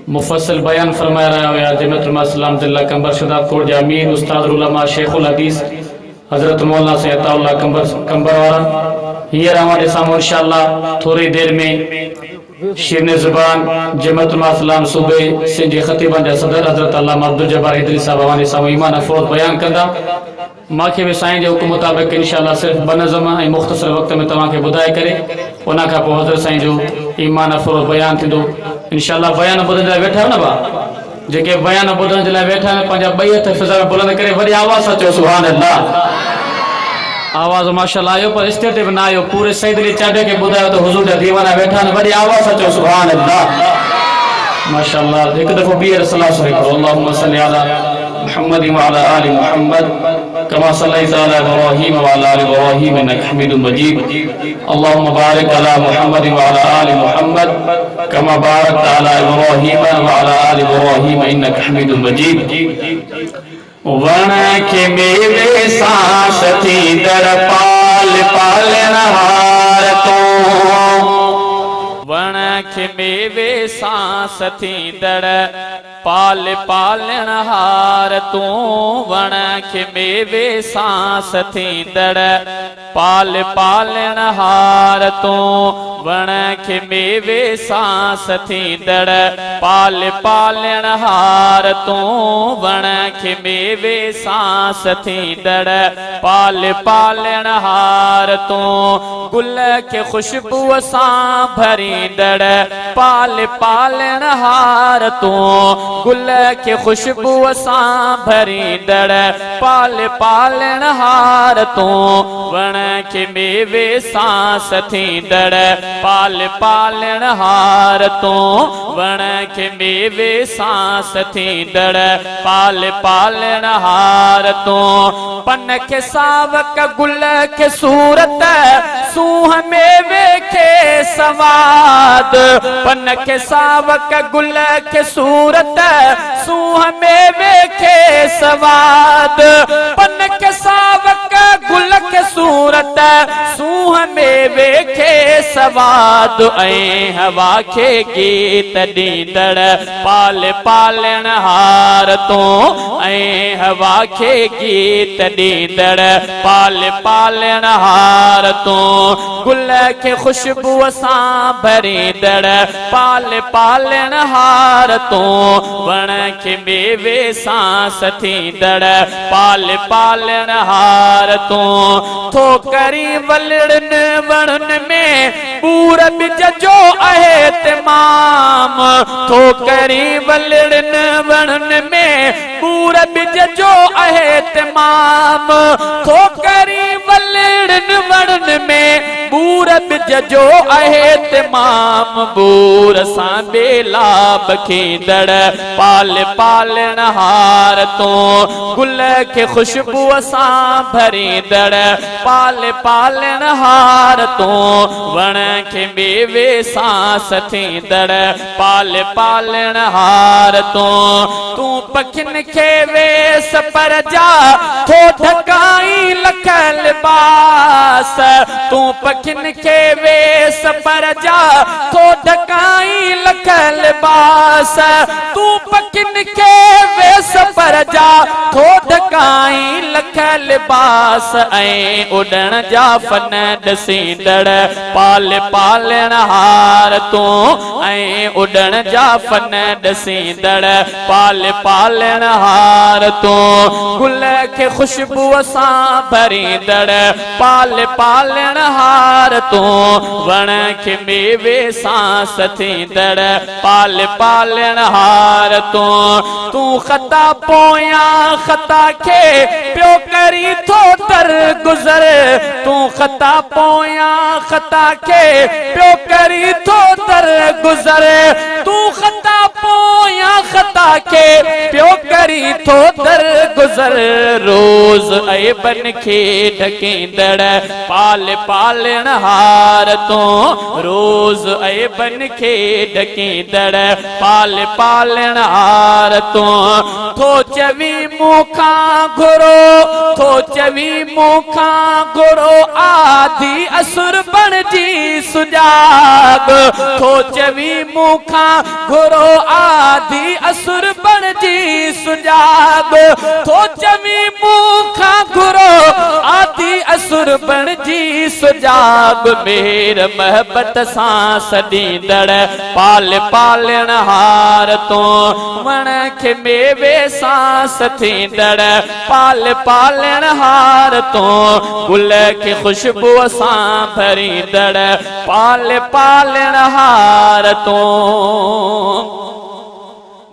मुफस्सल बयान फरमाया रहा हुआ जमतुल इस्लाम जिला कंबर शुदा कोट जामीन उस्ताद उलमा शेखुल हदीस हजरत मौलाना से अताउल्लाह कंबर वाला ये हमारे सामने इंशाअल्लाह थोड़ी देर में शिरने जुबान जमतुल इस्लाम सूबे सिंध खतीबन जा सदर हजरत अल्लामा अब्दुल जब्बार इदरीस साहब हमारे सामने ईमान अफरोज बयान कंदा माखे भी साईं जे हुक्म मुताबिक इंशाअल्लाह सिर्फ बनज़म ऐं मुख्तसर वक्त में तव्हांखे ॿुधाए करे उन खां पोइ हज़रत साईं जो ईमान अफरोज बयान थींदो इंशाअल्लाह। बयान ॿुधण जे लाइ वेठा आहियो न भाउ जेके बयान ॿुधण जे लाइ वेठा आहिनि पंहिंजा ॿई हथ फिज़ा में बुलंद करे वरी आवाज़ सां चओ सुभान अल्लाह। आवाज़ माशाअल्लाह आयो पर स्टेज ते बि न आयो पूरे सईद अली चाडे खे ॿुधायो त हुज़ूर जा दीवाना वेठा आहिनि वरी आवाज़ सां चओ सुभान अल्लाह माशाअल्लाह। हिकु दफ़ो ॿीहर सलाह सुही करो अल्लाहुम्मा सल्लि अला मुहम्मद व अला आलि मुहम्मद कमा सल्लैता अला इब्राहीम व अला आलि इब्राहीम इन्नका हमीदुम मजीद। अल्लाहुम्मा बारिक अला मुहम्मद व अला आलि मुहम्मद कमा बारकता अला इब्राहीम व अला आलि इब्राहीम इन्नका हमीदुम मजीद। वण के मेवे सांस थी दर पाल पालनहार तो वण के मेवे सांस थी दर पाल पालनहार तू वण के मेवे सांस थी दर पाल पालनहार तू वण के मेवे सांस थी दर पाल पालनहार तू वण के मेवे सांस थी दर पाल पालनहार तू गुल के खुशबू सां भरी दर पाल पालनहार तू गुल के खुशबू सां भरी दर पाल पालनहार तू वण के मेवे सांस थी दर पाल पालनहार तू वण के मेवे सांस थी दर पाल पालनहार तू पन के सावक गुल के सूरत सूह मेवे के सवाद पन के सावक गुल के सूरत सूह मेवे के सवाद पन के सावक गुल के सूरत सूह मेवे के सवाद ऐं हवा के गीत ॾींदड़ पाल पालनहार तू ऐं हवा के गीत ॾींदड़ पाल पालनहार तू गुल के खुशबू सां भरींदड़ पाल पालनहार तू वण के मेवे सांस थींदड़ पाल पालनहार तू थो करी वलड़न वणन में पूर बिज जो आहे तमाम थो करी वलड़न वणन में पूर बिज जो आहे तमाम थो करी वलड़न वणन में बूर बिज जो आहे तमाम बूर सां बेलाब खींदड़ पाल पालनहार तू गुल के खुशबू सां भरींदड़ पाल पालनहार तू वण के मेवे सांस थींदड़ पाल पालनहार तू तू पखिन के वेस पर जा थो ढकाई लख लिबास तू पखिन के वेस पर जा थो ढकाई लख लिबास तू पखिन के वेस पर जा थो ढकाई लख लिबास ऐं उड़न जा फन ॾसींदड़ पाल पालनहार तू ऐं उड़न जा फन ॾसींदड़ पाल पालनहार तू गुल के खुशबू सां भरींदड़ पाल पालनहार तू वण के मेवे सांस थींदड़ पाल पालनहार तू तू खता पोया खता के प्यो करी थो दर गुज़र तू खता पोया खता के प्यो करी थो दर गुज़र तू खता पोया खता के प्यो करी थो दर गुजर रोज ऐबन खे ढकेंदड़ पाल पालण हार तो रोज ऐबन खे ढकेंदड़ पाल पालण हार तो चवी मूंखा घुरो थो चवी मूंखा घुरो आदि असुर बणजी सुजाग थो चवी मूंखा घुरो आदि असुर बणजी सुजाग थो चवी मूंखा घुरो आदि असुर बणजी सुजाग मेर महबत सां सदींदड़ पाल पालण हार तो वण खे मेवे सां सथींदड़ पाल पालण हार तो गुल खे खुशबू सां भरींदड़ पाल पालण हार तो